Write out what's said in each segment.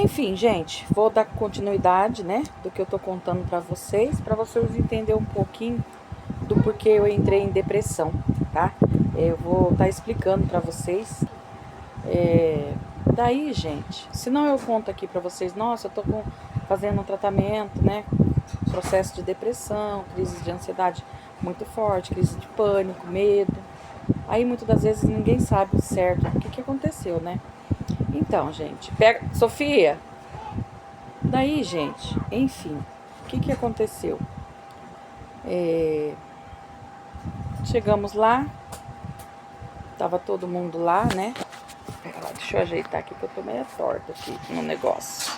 Enfim, gente, vou dar continuidade, né, do que eu tô contando para vocês entenderem um pouquinho do porquê eu entrei em depressão, tá? Eu vou estar explicando para vocês. Daí, gente, se não eu conto aqui para vocês, nossa, eu tô fazendo um tratamento, né, processo de depressão, crise de ansiedade muito forte, crise de pânico, medo. Aí muitas das vezes ninguém sabe o certo o que aconteceu, né? Então, gente, pega. Sofia! Daí, gente, enfim, o que aconteceu? Chegamos lá, tava todo mundo lá, né? Pera lá, deixa eu ajeitar aqui que eu tô meio torta aqui no negócio.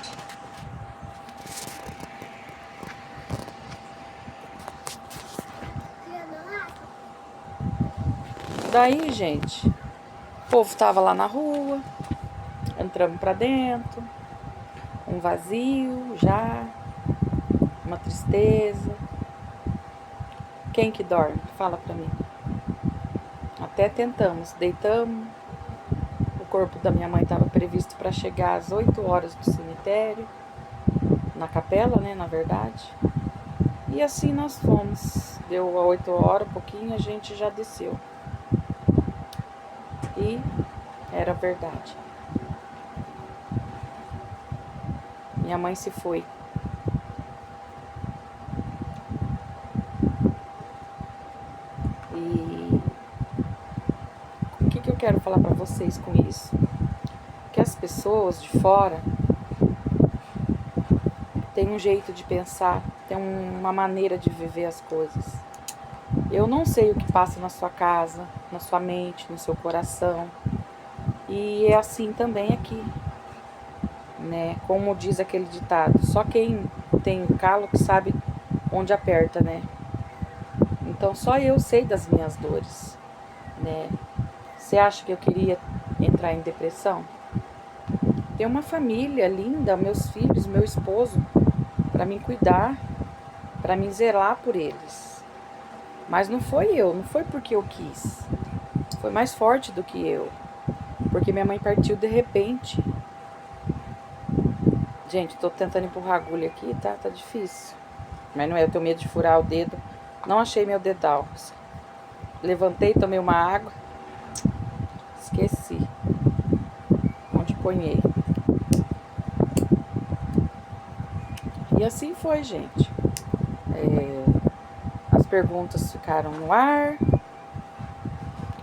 Daí, gente, o povo tava lá na rua, entramos pra dentro, um vazio já, uma tristeza. Quem que dorme? Fala pra mim. Até tentamos, deitamos. O corpo da minha mãe estava previsto para chegar às 8 horas do cemitério, na capela, né, na verdade. E assim nós fomos. Deu 8 horas, um pouquinho, a gente já desceu. E era verdade. Minha mãe se foi. E o que eu quero falar para vocês com isso? Que as pessoas de fora têm um jeito de pensar, têm uma maneira de viver as coisas. Eu não sei o que passa na sua casa, na sua mente, no seu coração. E é assim também aqui, né? Como diz aquele ditado, só quem tem o calo que sabe onde aperta, né? Então só eu sei das minhas dores, né? Você acha que eu queria entrar em depressão? Tenho uma família linda, meus filhos, meu esposo, para me cuidar, para me zelar por eles. Mas não foi eu, não foi porque eu quis. Foi mais forte do que eu. Porque minha mãe partiu de repente. Gente, tô tentando empurrar a agulha aqui, tá? Tá difícil. Mas não é, eu tenho medo de furar o dedo. Não achei meu dedal. Levantei, tomei uma água. Esqueci. Onde ponhei. E assim foi, gente. As perguntas ficaram no ar.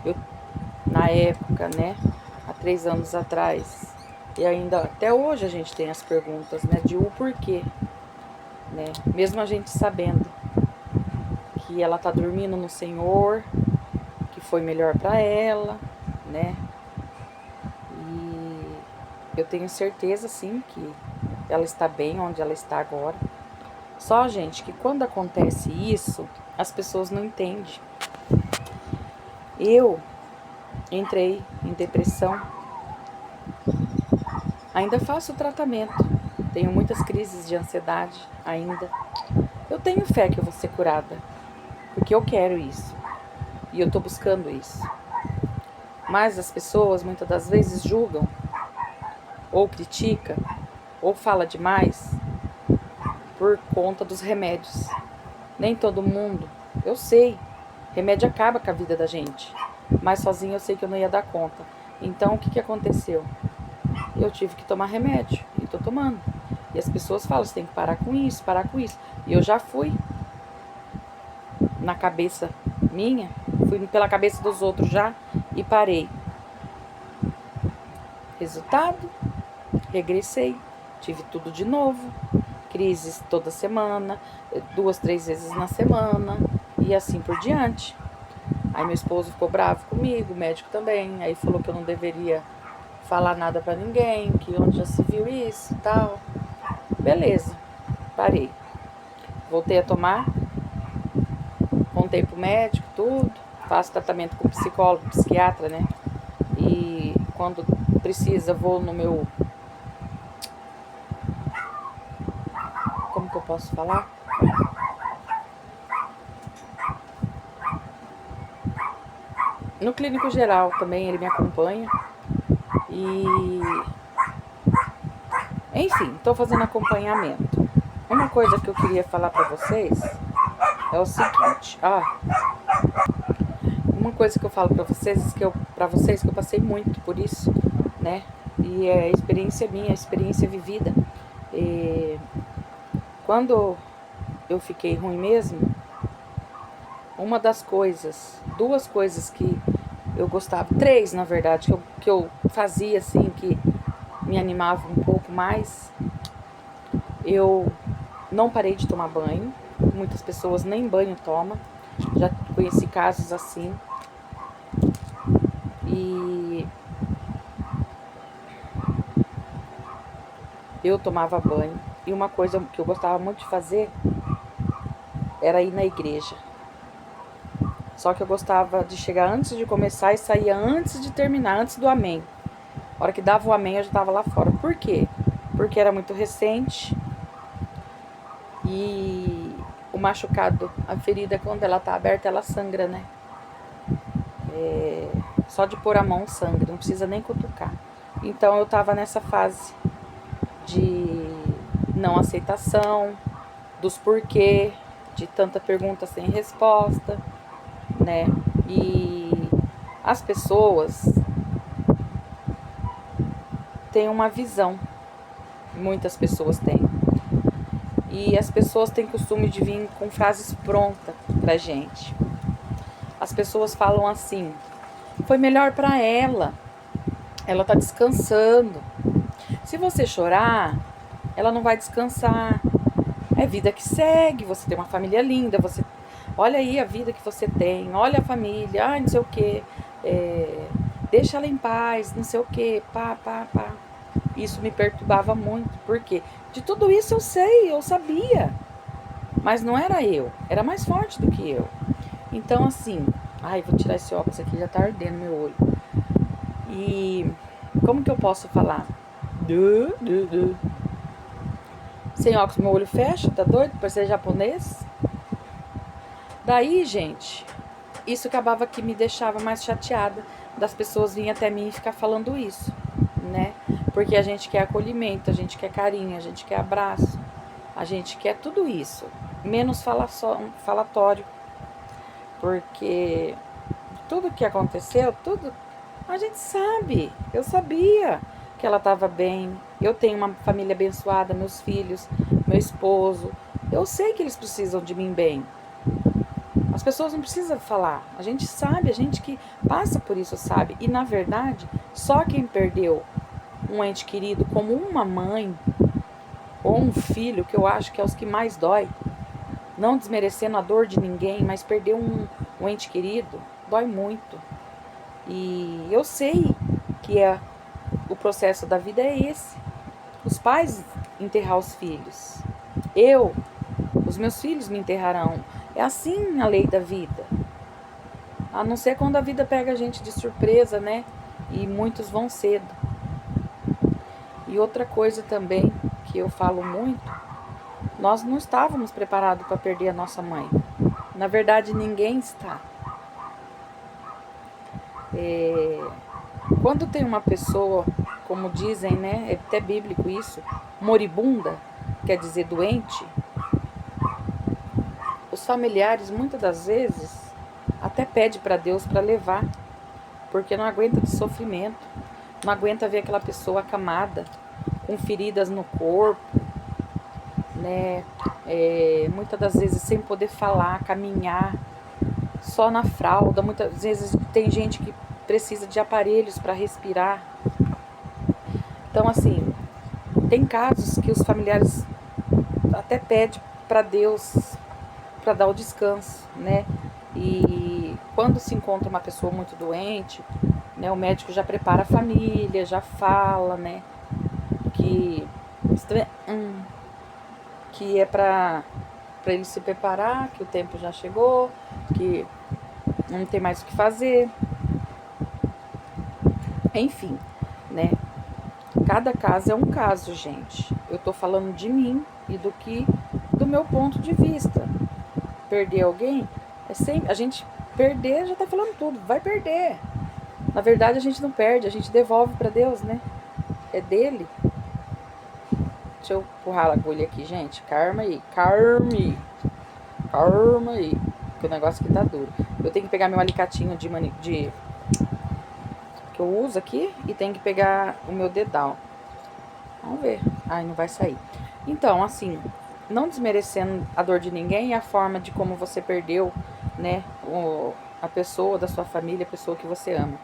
Eu, na época, né? Há 3 anos atrás. E ainda até hoje a gente tem as perguntas, né? De o porquê. Né? Mesmo a gente sabendo que ela tá dormindo no Senhor, que foi melhor para ela, né? E eu tenho certeza, sim, que ela está bem onde ela está agora. Só, gente, que quando acontece isso, as pessoas não entendem. Eu entrei em depressão, ainda faço tratamento, tenho muitas crises de ansiedade ainda. Eu tenho fé que eu vou ser curada, porque eu quero isso, e eu tô buscando isso. Mas as pessoas muitas das vezes julgam, ou criticam, ou fala demais por conta dos remédios. Nem todo mundo, eu sei, remédio acaba com a vida da gente, mas sozinha eu sei que eu não ia dar conta. Então o que aconteceu? Eu tive que tomar remédio, e tô tomando. E as pessoas falam, você tem que parar com isso, parar com isso. E eu já fui na cabeça minha, fui pela cabeça dos outros já, e parei. Resultado, regressei, tive tudo de novo, crises toda semana, 2, 3 vezes na semana, e assim por diante. Aí meu esposo ficou bravo comigo, o médico também, aí falou que eu não deveria falar nada pra ninguém, que onde já se viu isso e tal. Beleza, parei. Voltei a tomar, contei pro médico tudo, faço tratamento com psicólogo, psiquiatra, né? E quando precisa vou no meu... Como que eu posso falar? No clínico geral também ele me acompanha. E Enfim, estou fazendo acompanhamento. Uma coisa que eu queria falar para vocês é o seguinte, uma coisa que eu falo para vocês que eu passei muito por isso, né? E é experiência minha, experiência vivida. E quando eu fiquei ruim mesmo, uma das coisas, duas coisas que eu gostava, três na verdade, que eu fazia assim, que me animava um pouco mais. Eu não parei de tomar banho, muitas pessoas nem banho tomam, já conheci casos assim. E eu tomava banho. E uma coisa que eu gostava muito de fazer era ir na igreja. Só que eu gostava de chegar antes de começar e sair antes de terminar, antes do amém. A hora que dava o amém eu já estava lá fora. Por quê? Porque era muito recente. E o machucado, a ferida, quando ela tá aberta, ela sangra, né? Só de pôr a mão sangra, não precisa nem cutucar. Então eu tava nessa fase de não aceitação, dos porquê, de tanta pergunta sem resposta, né? E as pessoas têm uma visão, muitas pessoas têm. E as pessoas têm costume de vir com frases prontas pra gente. As pessoas falam assim: foi melhor pra ela tá descansando. Se você chorar, ela não vai descansar. É vida que segue, você tem uma família linda, você olha aí a vida que você tem, olha a família, não sei o que, deixa ela em paz, não sei o que, pá. Isso me perturbava muito, porque de tudo isso eu sei, eu sabia, mas não era eu, era mais forte do que eu. Então assim, vou tirar esse óculos aqui, já tá ardendo meu olho. E como que eu posso falar? Sem óculos meu olho fecha, tá doido? Pra ser japonês? Daí, gente, isso acabava que me deixava mais chateada das pessoas virem até mim e ficar falando isso, né? Porque a gente quer acolhimento, a gente quer carinho, a gente quer abraço, a gente quer tudo isso, menos falatório. Porque tudo que aconteceu, tudo a gente sabe. Eu sabia que ela estava bem. Eu tenho uma família abençoada, meus filhos, meu esposo. Eu sei que eles precisam de mim bem. As pessoas não precisam falar. A gente sabe, a gente que passa por isso sabe. E na verdade, só quem perdeu um ente querido como uma mãe ou um filho, que eu acho que é os que mais dói, não desmerecendo a dor de ninguém, mas perder um ente querido, dói muito. E eu sei que o processo da vida é esse. Os pais enterrar os filhos. Os meus filhos me enterrarão. É assim a lei da vida. A não ser quando a vida pega a gente de surpresa, né? E muitos vão cedo. E outra coisa também que eu falo muito, nós não estávamos preparados para perder a nossa mãe. Na verdade, ninguém está. Quando tem uma pessoa, como dizem, né? É até bíblico isso, moribunda, quer dizer doente, os familiares muitas das vezes até pedem para Deus para levar, porque não aguenta de sofrimento, não aguenta ver aquela pessoa acamada, com feridas no corpo, né? Muitas das vezes sem poder falar, caminhar, só na fralda. Muitas vezes tem gente que precisa de aparelhos para respirar. Então assim, tem casos que os familiares até pedem para Deus para dar o descanso, né? E quando se encontra uma pessoa muito doente, né, o médico já prepara a família, já fala, né, que é para ele se preparar, que o tempo já chegou, que não tem mais o que fazer. Enfim, né? Cada caso é um caso, gente. Eu tô falando de mim e do meu ponto de vista. Perder alguém é sempre. A gente perder já tá falando tudo, vai perder. Na verdade, a gente não perde, a gente devolve para Deus, né? É dele. Deixa eu empurrar a agulha aqui, gente. Calma aí. Calma aí. Que o negócio aqui tá duro. Eu tenho que pegar meu alicatinho que eu uso aqui e tenho que pegar o meu dedal. Vamos ver. Ai, não vai sair. Então, assim, não desmerecendo a dor de ninguém e a forma de como você perdeu, né, a pessoa da sua família, a pessoa que você ama.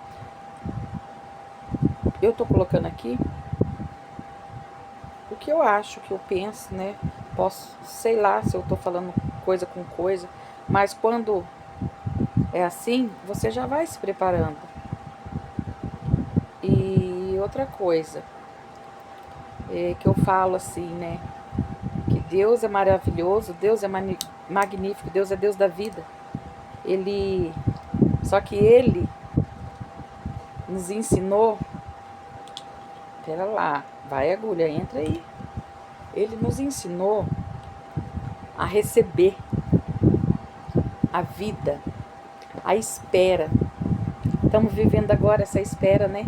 Eu tô colocando aqui o que eu acho, o que eu penso, né? Posso, sei lá se eu tô falando coisa com coisa, mas quando é assim, você já vai se preparando. E outra coisa, que eu falo assim, né? Que Deus é maravilhoso, Deus é magnífico, Deus é Deus da vida. Só que Ele nos ensinou, pera lá, vai agulha, entra aí. Ele nos ensinou a receber a vida, a espera. Estamos vivendo agora essa espera, né?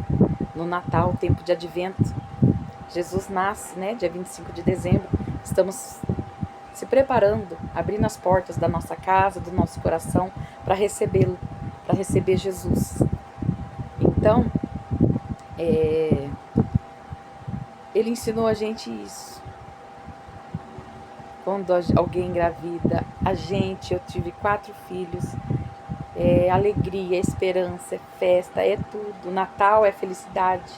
No Natal, tempo de advento. Jesus nasce, né? Dia 25 de dezembro. Estamos se preparando, abrindo as portas da nossa casa, do nosso coração, para recebê-lo, para receber Jesus. Então, ele ensinou a gente isso. Quando alguém engravida, eu tive 4 filhos, é alegria, é esperança, é festa, é tudo. Natal é felicidade.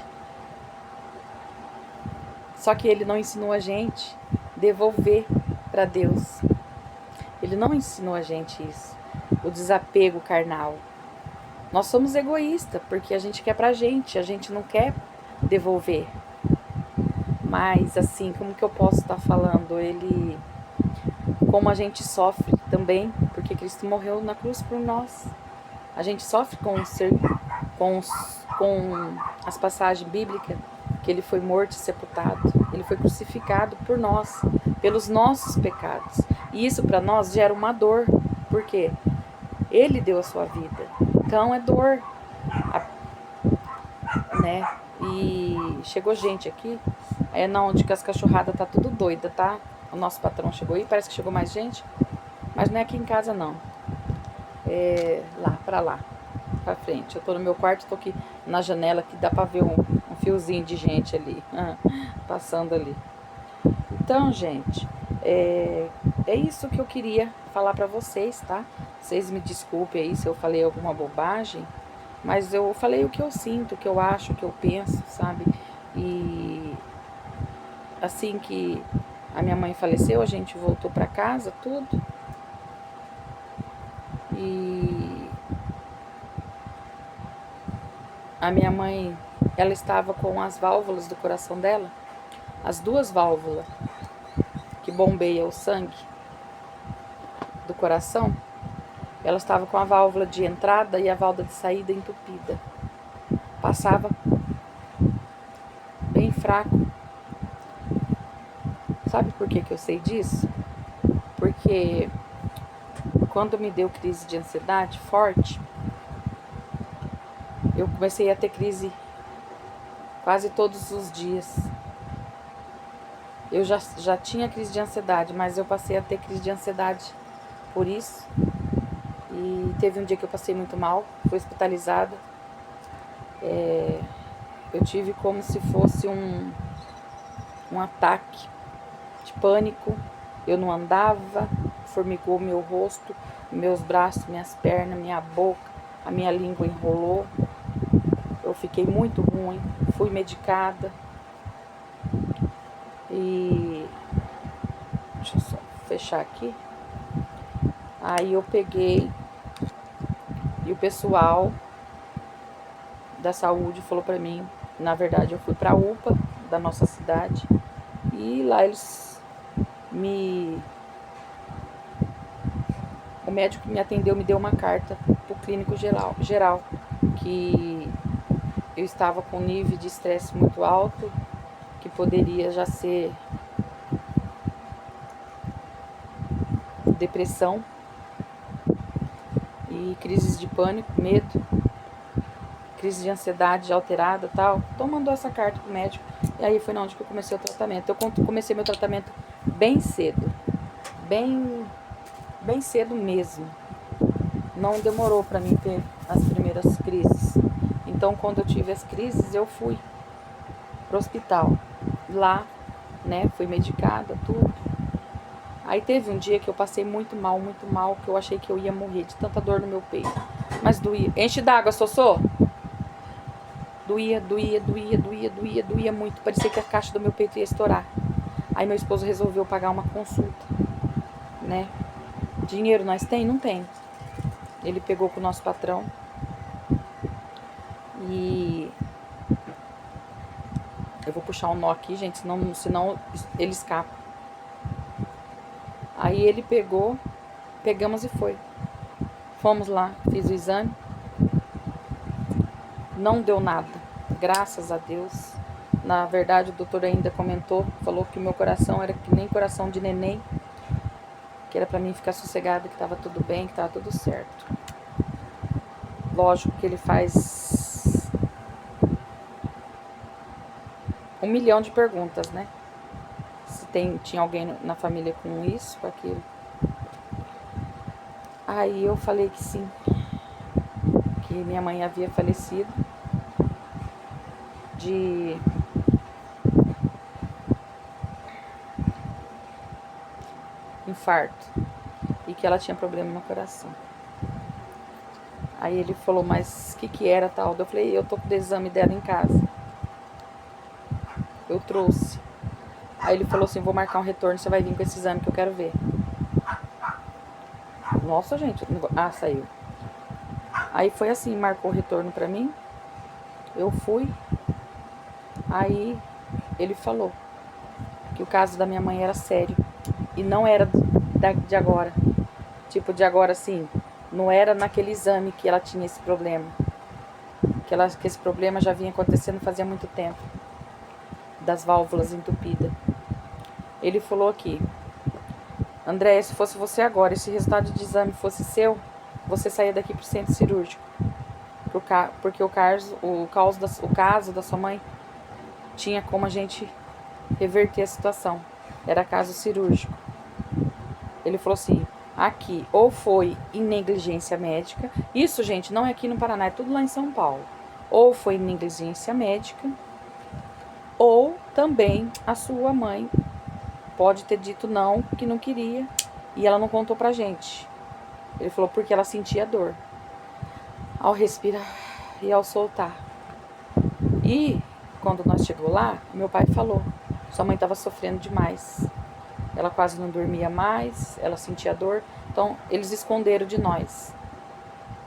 Só que ele não ensinou a gente devolver para Deus. Ele não ensinou a gente isso. O desapego carnal. Nós somos egoístas, porque a gente quer pra gente, a gente não quer devolver. Mas assim, como que eu posso estar falando? Como a gente sofre também, porque Cristo morreu na cruz por nós. A gente sofre com as passagens bíblicas, que ele foi morto e sepultado. Ele foi crucificado por nós, pelos nossos pecados. E isso para nós gera uma dor, porque ele deu a sua vida. Então é dor, né? E chegou gente aqui, não, de que as cachorradas tá tudo doida, tá? O nosso patrão chegou aí, parece que chegou mais gente, mas não é aqui em casa não. É lá, pra frente. Eu tô no meu quarto, tô aqui na janela que dá pra ver um fiozinho de gente ali, passando ali. Então, gente, é isso que eu queria falar pra vocês, tá? Vocês me desculpem aí se eu falei alguma bobagem, mas eu falei o que eu sinto, o que eu acho, o que eu penso, sabe? E assim que a minha mãe faleceu, a gente voltou pra casa, tudo. E a minha mãe, ela estava com as válvulas do coração dela, as 2 válvulas que bombeiam o sangue do coração, ela estava com a válvula de entrada e a válvula de saída entupida. Passava bem fraco. Sabe por que eu sei disso? Porque quando me deu crise de ansiedade forte, eu comecei a ter crise quase todos os dias. Eu já tinha crise de ansiedade, mas eu passei a ter crise de ansiedade por isso. E teve um dia que eu passei muito mal, fui hospitalizada. Eu tive como se fosse um ataque de pânico. Eu não andava, formigou meu rosto, meus braços, minhas pernas, minha boca, a minha língua enrolou. Eu fiquei muito ruim, fui medicada. E deixa eu só fechar aqui. Aí eu peguei e o pessoal da saúde falou pra mim, na verdade eu fui pra UPA da nossa cidade e lá o médico que me atendeu me deu uma carta pro clínico geral que eu estava com nível de estresse muito alto, que poderia já ser depressão e crises de pânico, medo, crise de ansiedade alterada, tal. Então mandou essa carta pro médico E aí foi onde que eu comecei o tratamento. Eu comecei meu tratamento bem cedo. Bem cedo mesmo. Não demorou para mim ter as primeiras crises. Então, quando eu tive as crises, eu fui pro hospital. Lá, né, fui medicada, tudo. Aí teve um dia que eu passei muito mal, que eu achei que eu ia morrer de tanta dor no meu peito. Mas doía. Enche d'água, Sossô. Doía muito. Parecia que a caixa do meu peito ia estourar. Aí meu esposo resolveu pagar uma consulta, né? Dinheiro nós tem? Não tem. Ele pegou com o nosso patrão e eu vou puxar um nó aqui, gente, senão ele escapa. Aí ele pegamos e foi. Fomos lá, fiz o exame. Não deu nada, graças a Deus. Na verdade, o doutor ainda comentou, falou que o meu coração era que nem coração de neném, que era pra mim ficar sossegada, que tava tudo bem, que tava tudo certo. Lógico que ele faz 1 milhão de perguntas, né? Se tinha alguém na família com isso, com aquilo. Aí eu falei que sim, que minha mãe havia falecido de infarto e que ela tinha problema no coração. Aí ele falou, mas o que era tal? Eu falei, eu tô com o exame dela em casa. Eu trouxe. Aí ele falou assim, vou marcar um retorno, você vai vir com esse exame que eu quero ver. Nossa, gente. Ah, saiu. Aí foi assim, marcou o retorno pra mim. Eu fui. Aí ele falou que o caso da minha mãe era sério. E não era de agora. Tipo, de agora assim. Não era naquele exame que ela tinha esse problema. Que esse problema já vinha acontecendo fazia muito tempo. Das válvulas entupidas. Ele falou aqui, Andréia, se fosse você agora, esse resultado de exame fosse seu, você saía daqui pro centro cirúrgico. Porque o caso da sua mãe tinha como a gente reverter a situação. Era caso cirúrgico. Ele falou assim, aqui, ou foi em negligência médica. Isso, gente, não é aqui no Paraná, é tudo lá em São Paulo. Ou foi em negligência médica, ou também a sua mãe pode ter dito não, que não queria, e ela não contou pra gente. Ele falou porque ela sentia dor ao respirar e ao soltar. E quando nós chegou lá, meu pai falou, sua mãe estava sofrendo demais. Ela quase não dormia mais, ela sentia dor. Então, eles esconderam de nós,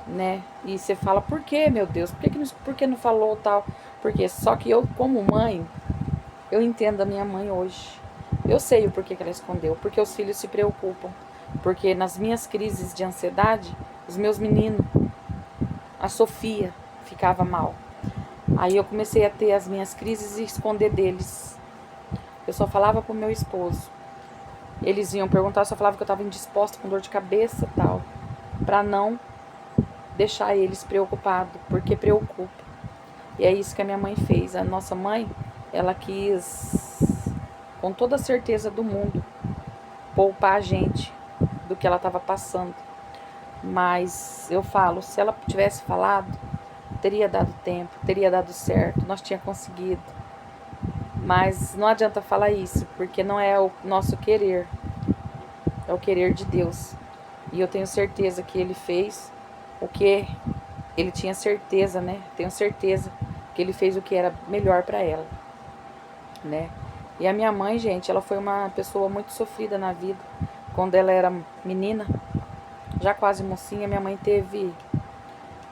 né? E você fala, por que, meu Deus? Por que não falou tal? Porque só que eu, como mãe, eu entendo a minha mãe hoje. Eu sei o porquê que ela escondeu. Porque os filhos se preocupam. Porque nas minhas crises de ansiedade, os meus meninos, a Sofia, ficava mal. Aí eu comecei a ter as minhas crises e esconder deles. Eu só falava pro meu esposo. Eles iam perguntar, eu só falava que eu estava indisposta, com dor de cabeça e tal. Pra não deixar eles preocupados, porque preocupa. E é isso que a minha mãe fez. A nossa mãe, ela quis, com toda a certeza do mundo, poupar a gente do que ela estava passando. Mas eu falo, se ela tivesse falado, teria dado tempo, teria dado certo, nós tínhamos conseguido. Mas não adianta falar isso, porque não é o nosso querer, é o querer de Deus. E eu tenho certeza que ele fez o que ele tinha certeza, né? Tenho certeza que ele fez o que era melhor para ela, né? E a minha mãe, gente, ela foi uma pessoa muito sofrida na vida. Quando ela era menina, já quase mocinha, minha mãe teve,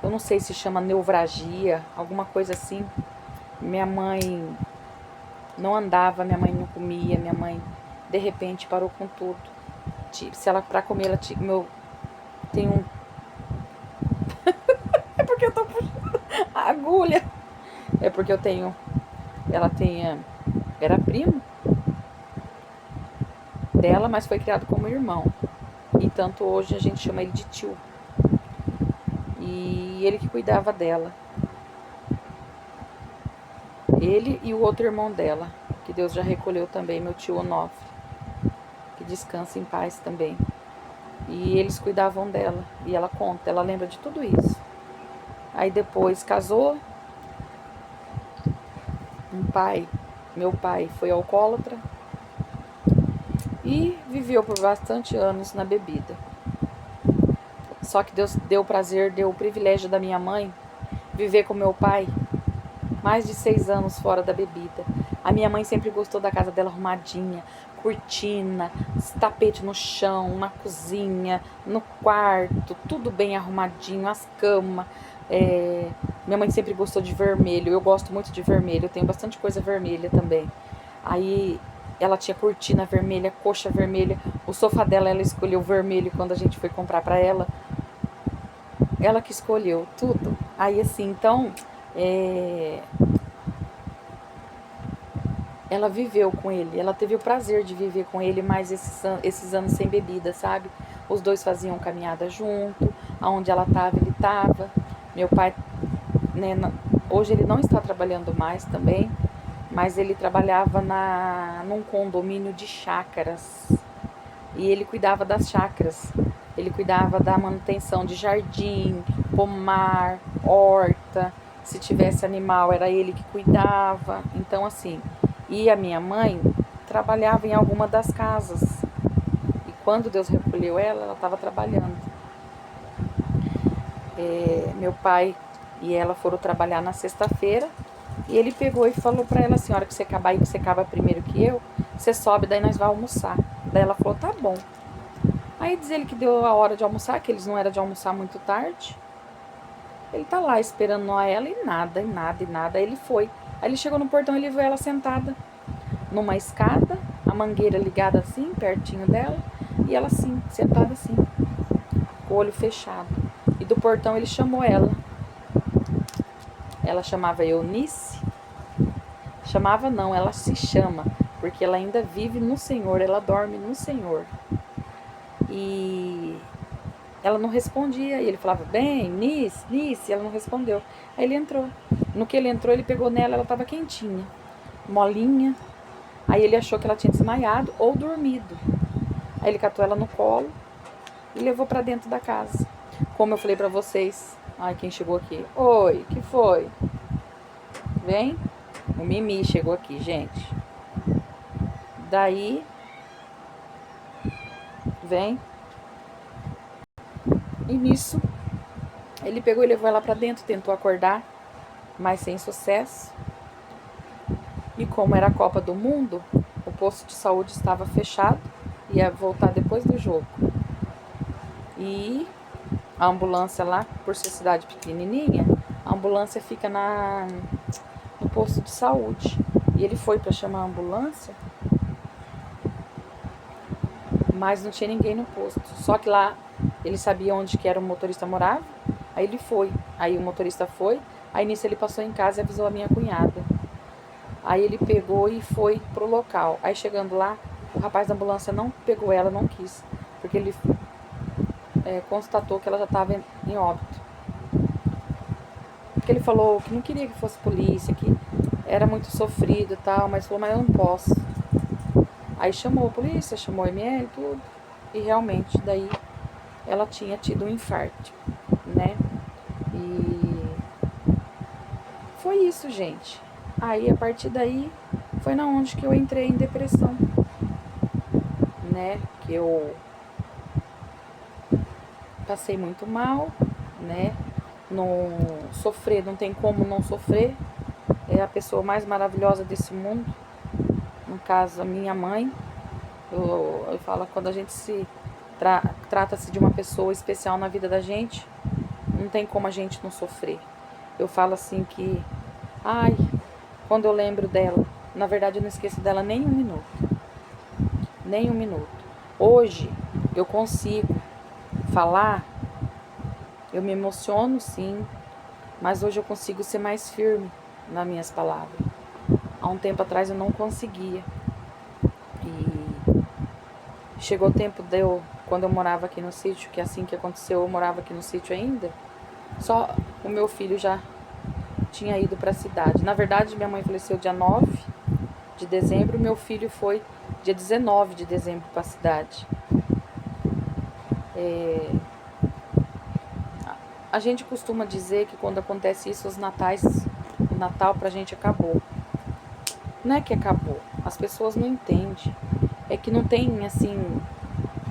eu não sei se chama neuralgia, alguma coisa assim. Minha mãe não andava, minha mãe não comia, minha mãe de repente parou com tudo. Se ela pra comer, ela tinha, tem um é porque eu tô puxando a agulha. É porque eu tenho, ela tem, era primo dela, mas foi criado como irmão. E tanto hoje a gente chama ele de tio. E ele que cuidava dela. Ele e o outro irmão dela, que Deus já recolheu também, meu tio Onofre, que descansa em paz também. E eles cuidavam dela. E ela conta, ela lembra de tudo isso. Aí depois casou. Meu pai foi alcoólatra. E viveu por bastante anos na bebida. Só que Deus deu o prazer, deu o privilégio da minha mãe viver com meu pai mais de 6 anos fora da bebida. A minha mãe sempre gostou da casa dela arrumadinha, cortina, tapete no chão, na cozinha, no quarto, tudo bem arrumadinho, as camas. Minha mãe sempre gostou de vermelho, eu gosto muito de vermelho, eu tenho bastante coisa vermelha também. Aí ela tinha cortina vermelha, coxa vermelha, o sofá dela ela escolheu vermelho quando a gente foi comprar pra ela. Ela que escolheu tudo. Aí assim, então, ela viveu com ele, ela teve o prazer de viver com ele mais esses anos sem bebida, sabe? Os dois faziam caminhada junto, aonde ela estava, ele estava. Meu pai, né, hoje ele não está trabalhando mais também, mas ele trabalhava num condomínio de chácaras. E ele cuidava das chácaras. Ele cuidava da manutenção de jardim, pomar, horta. Se tivesse animal, era ele que cuidava. Então, assim, e a minha mãe trabalhava em alguma das casas. E quando Deus recolheu ela estava trabalhando. Meu pai e ela foram trabalhar na sexta-feira. E ele pegou e falou pra ela assim: a hora que você acabar aí, que você acaba primeiro que eu, você sobe, daí nós vamos almoçar. Daí ela falou: tá bom. Aí diz ele que deu a hora de almoçar, que eles não eram de almoçar muito tarde. Ele tá lá esperando ela e nada, e nada, e nada. Aí ele foi. Aí ele chegou no portão e ele viu ela sentada numa escada, a mangueira ligada assim, pertinho dela, e ela assim, sentada assim, com o olho fechado. E do portão ele chamou ela. Ela chamava Eunice. Chamava não, ela se chama, porque ela ainda vive no Senhor, ela dorme no Senhor. E ela não respondia, e ele falava, bem, Nice, e ela não respondeu. Aí ele entrou. No que ele entrou, ele pegou nela, ela estava quentinha, molinha. Aí ele achou que ela tinha desmaiado ou dormido. Aí ele catou ela no colo e levou para dentro da casa. Como eu falei para vocês, ai, quem chegou aqui? Oi, que foi? Vem? O Mimi chegou aqui, gente. Daí, vem. E nisso, ele pegou e levou ela pra dentro, tentou acordar, mas sem sucesso. E como era a Copa do Mundo, o posto de saúde estava fechado, ia voltar depois do jogo. E a ambulância lá, por ser cidade pequenininha, a ambulância fica no posto de saúde. E ele foi para chamar a ambulância, mas não tinha ninguém no posto. Só que lá ele sabia onde que era o motorista morava, aí ele foi. Aí o motorista foi, aí nisso ele passou em casa e avisou a minha cunhada. Aí ele pegou e foi pro local. Aí chegando lá, o rapaz da ambulância não pegou ela, não quis, porque ele constatou que ela já estava em óbito. Porque ele falou que não queria que fosse polícia, que era muito sofrido e tal, mas falou, mas eu não posso. Aí chamou a polícia, chamou a ML e tudo, e realmente daí ela tinha tido um infarto, né? E foi isso, gente. Aí a partir daí foi na onde que eu entrei em depressão, né? Que eu passei muito mal, né? Não sofrer, não tem como não sofrer. É a pessoa mais maravilhosa desse mundo. No caso, a minha mãe. Eu falo, quando a gente trata-se de uma pessoa especial na vida da gente, não tem como a gente não sofrer. Eu falo assim que, ai, quando eu lembro dela, na verdade eu não esqueço dela nem um minuto. Nem um minuto. Hoje eu consigo falar, eu me emociono sim, mas hoje eu consigo ser mais firme nas minhas palavras. Há um tempo atrás eu não conseguia. E chegou o tempo quando eu morava aqui no sítio, que assim que aconteceu, eu morava aqui no sítio ainda, só o meu filho já tinha ido para a cidade. Na verdade, minha mãe faleceu dia 9 de dezembro, meu filho foi dia 19 de dezembro para a cidade. A gente costuma dizer que quando acontece isso, o Natal pra gente acabou. Não é que acabou, as pessoas não entendem. É que não tem, assim,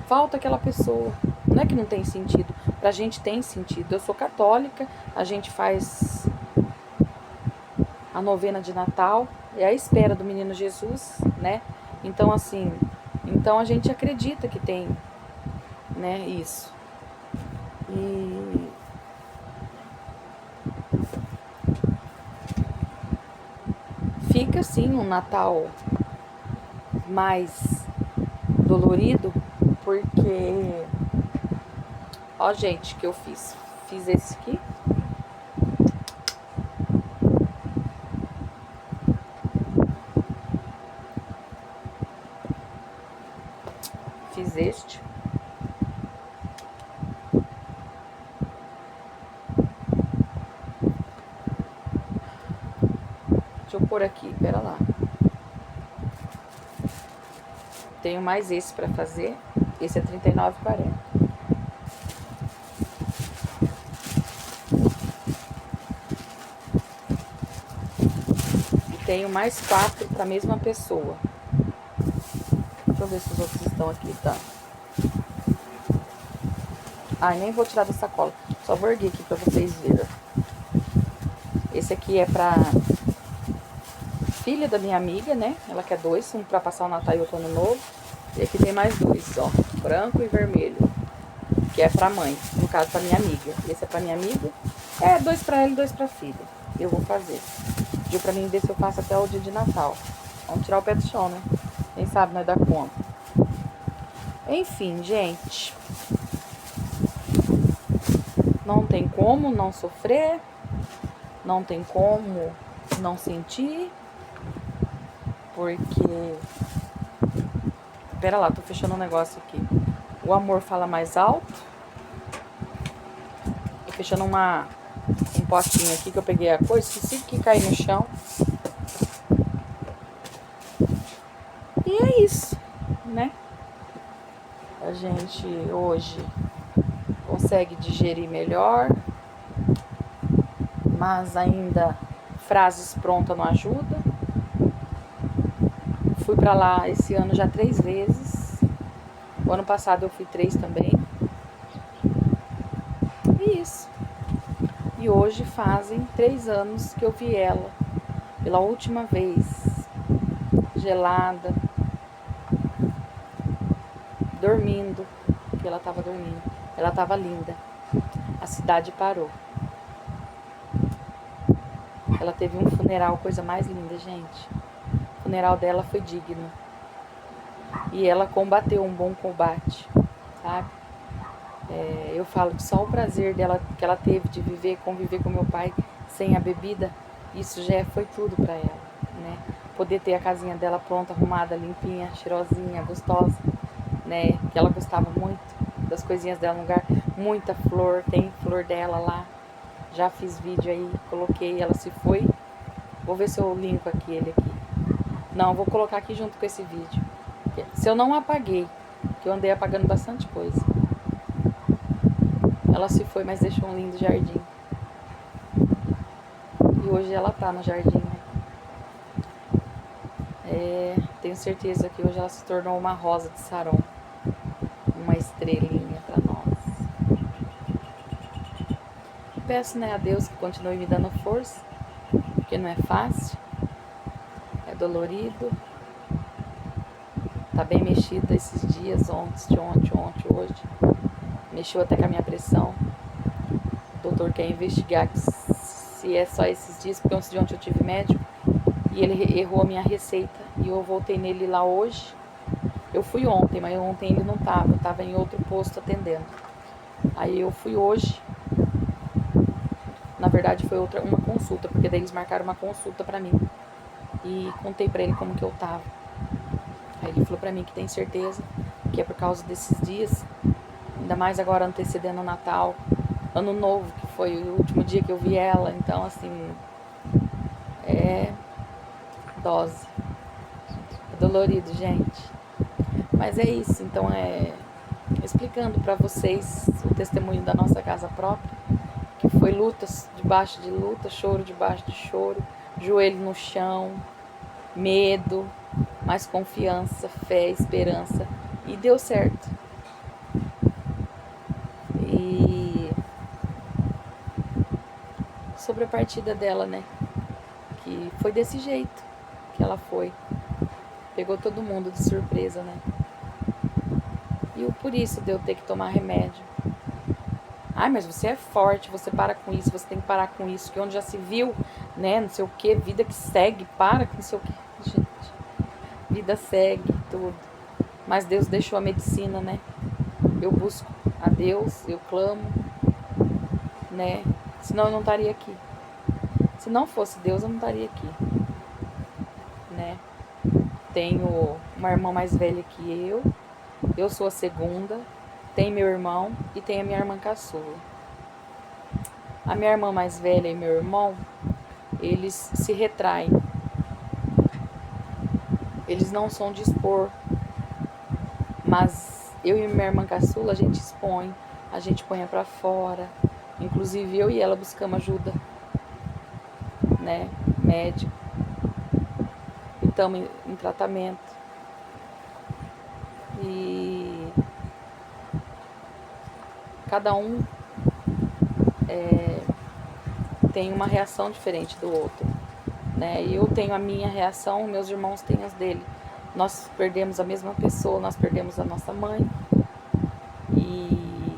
falta aquela pessoa. Não é que não tem sentido, pra gente tem sentido. Eu sou católica, a gente faz a novena de Natal, é a espera do menino Jesus, né? Então, assim, então a gente acredita que tem, né, isso. E fica, assim, um Natal mais dolorido, porque, ó, gente, que eu fiz esse aqui, fiz este, deixa eu pôr aqui, pera lá, tenho mais esse pra fazer, esse é R$39,40. Tenho mais 4 para a mesma pessoa. Deixa eu ver se os outros estão aqui, tá? Ai, nem vou tirar da sacola. Só vou erguer aqui para vocês verem. Esse aqui é pra filha da minha amiga, né? Ela quer 2, um para passar o Natal e o Ano Novo. E aqui tem mais 2, ó. Branco e vermelho. Que é pra mãe. No caso, pra minha amiga. Esse é pra minha amiga. É, 2 pra ela e 2 pra filha. Eu vou fazer. Pediu pra mim ver se eu faço até o dia de Natal. Vamos tirar o pé do chão, né? Quem sabe nós dá conta. Enfim, gente. Não tem como não sofrer. Não tem como não sentir. Porque... Pera lá, tô fechando um negócio aqui. O amor fala mais alto. Tô fechando um potinho aqui que eu peguei a coisa. Esqueci que cair no chão. E é isso, né? A gente hoje consegue digerir melhor, mas ainda frases prontas não ajudam. Fui pra lá esse ano já 3 vezes. O ano passado eu fui 3 também. E isso. E hoje fazem 3 anos que eu vi ela pela última vez. Gelada. Dormindo. Porque ela tava dormindo. Ela tava linda. A cidade parou. Ela teve um funeral, coisa mais linda, gente. O funeral dela foi digno. E ela combateu um bom combate, sabe? Eu falo que só o prazer dela, que ela teve de conviver com meu pai sem a bebida, isso já foi tudo pra ela, né? Poder ter a casinha dela pronta, arrumada, limpinha, cheirosinha, gostosa, né? Que ela gostava muito das coisinhas dela no lugar. Muita flor, tem flor dela lá. Já fiz vídeo aí, coloquei, ela se foi. Vou ver se eu linko aqui ele aqui. Não, vou colocar aqui junto com esse vídeo. Se eu não apaguei, que eu andei apagando bastante coisa. Ela se foi, mas deixou um lindo jardim. E hoje ela tá no jardim, né? Tenho certeza que hoje ela se tornou uma rosa de Saron. Uma estrelinha pra nós. Peço, né, a Deus que continue me dando força, porque não é fácil, é dolorido, tá bem mexido esses dias, ontem, hoje, mexeu até com a minha pressão. O doutor quer investigar se é só esses dias, porque antes de ontem eu tive médico e ele errou a minha receita e eu voltei nele lá hoje. Eu fui ontem, mas ontem ele não tava, eu tava em outro posto atendendo. Aí eu fui hoje. Na verdade foi uma consulta, porque daí eles marcaram uma consulta pra mim. E contei pra ele como que eu tava. Aí ele falou pra mim que tem certeza que é por causa desses dias, ainda mais agora antecedendo o Natal, Ano Novo, que foi o último dia que eu vi ela. Então, assim, é dose. É dolorido, gente. Mas é isso, então explicando para vocês o testemunho da nossa casa própria, que foi lutas debaixo de luta, choro debaixo de choro, joelho no chão, medo, mais confiança, fé, esperança, e deu certo. E sobre a partida dela, né, que foi desse jeito que ela foi, pegou todo mundo de surpresa, né, e por isso de eu ter que tomar remédio. Ai, mas você é forte, você para com isso, você tem que parar com isso, que onde já se viu, né, não sei o que, vida que segue, para com não sei o que, gente, vida segue, tudo. Mas Deus deixou a medicina, né, eu busco a Deus, eu clamo, né, senão eu não estaria aqui. Se não fosse Deus, eu não estaria aqui, né. Tenho uma irmã mais velha que eu sou a segunda, tem meu irmão e tem a minha irmã caçula. A minha irmã mais velha e meu irmão, eles se retraem. Eles não são de expor. Mas eu e minha irmã caçula, a gente expõe, a gente põe pra fora. Inclusive eu e ela buscamos ajuda, né, médico. E estamos em tratamento. E cada um tem uma reação diferente do outro, né? Eu tenho a minha reação, meus irmãos têm as dele. Nós perdemos a mesma pessoa, nós perdemos a nossa mãe. E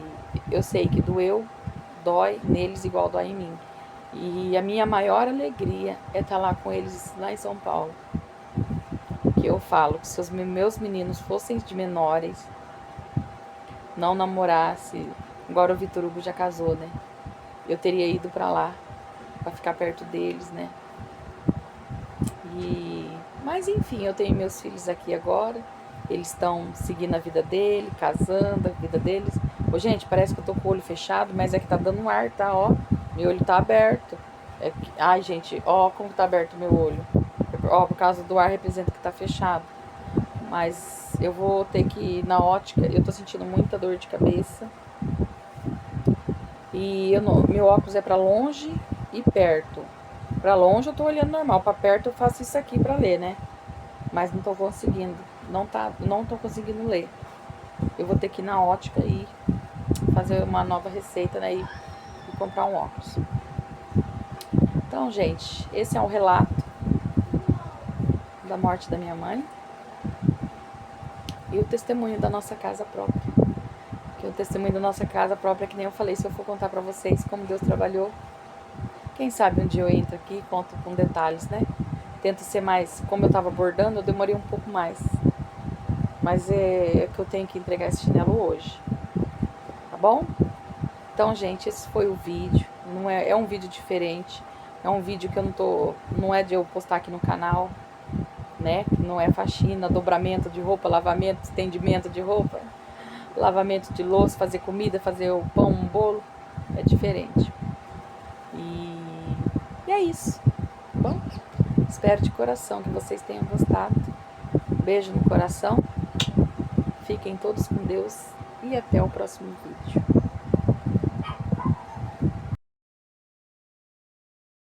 eu sei que dói neles igual dói em mim. E a minha maior alegria é estar lá com eles, lá em São Paulo. Que eu falo que se os meus meninos fossem de menores, não namorasse, agora o Vitor Hugo já casou, né? Eu teria ido pra lá, pra ficar perto deles, né? Mas enfim, eu tenho meus filhos aqui agora, eles estão seguindo a vida dele, casando, a vida deles. Ô, gente, parece que eu tô com o olho fechado, mas é que tá dando um ar, tá? Ó, meu olho tá aberto. Ai, gente, ó, como tá aberto o meu olho. Ó, por causa do ar representa que tá fechado. Mas eu vou ter que ir na ótica, eu tô sentindo muita dor de cabeça. E meu óculos é pra longe e perto. Pra longe eu tô olhando normal, pra perto eu faço isso aqui pra ler, né? Mas não tô conseguindo, não tô conseguindo ler. Eu vou ter que ir na ótica e fazer uma nova receita, né? E comprar um óculos. Então, gente, esse é um relato da morte da minha mãe e o testemunho da nossa casa própria. Que o testemunho da nossa casa própria, que nem eu falei, se eu for contar pra vocês como Deus trabalhou, quem sabe um dia eu entro aqui e conto com detalhes, né? Tento ser mais, como eu tava bordando, eu demorei um pouco mais. Mas é que eu tenho que entregar esse chinelo hoje. Tá bom? Então, gente, esse foi o vídeo. Não é um vídeo diferente. É um vídeo que eu não é de eu postar aqui no canal, né? Não é faxina, dobramento de roupa, lavamento, estendimento de roupa, lavamento de louça, fazer comida, fazer o pão, um bolo. É diferente. E é isso. Tá bom? Espero de coração que vocês tenham gostado. Beijo no coração. Fiquem todos com Deus e até o próximo vídeo.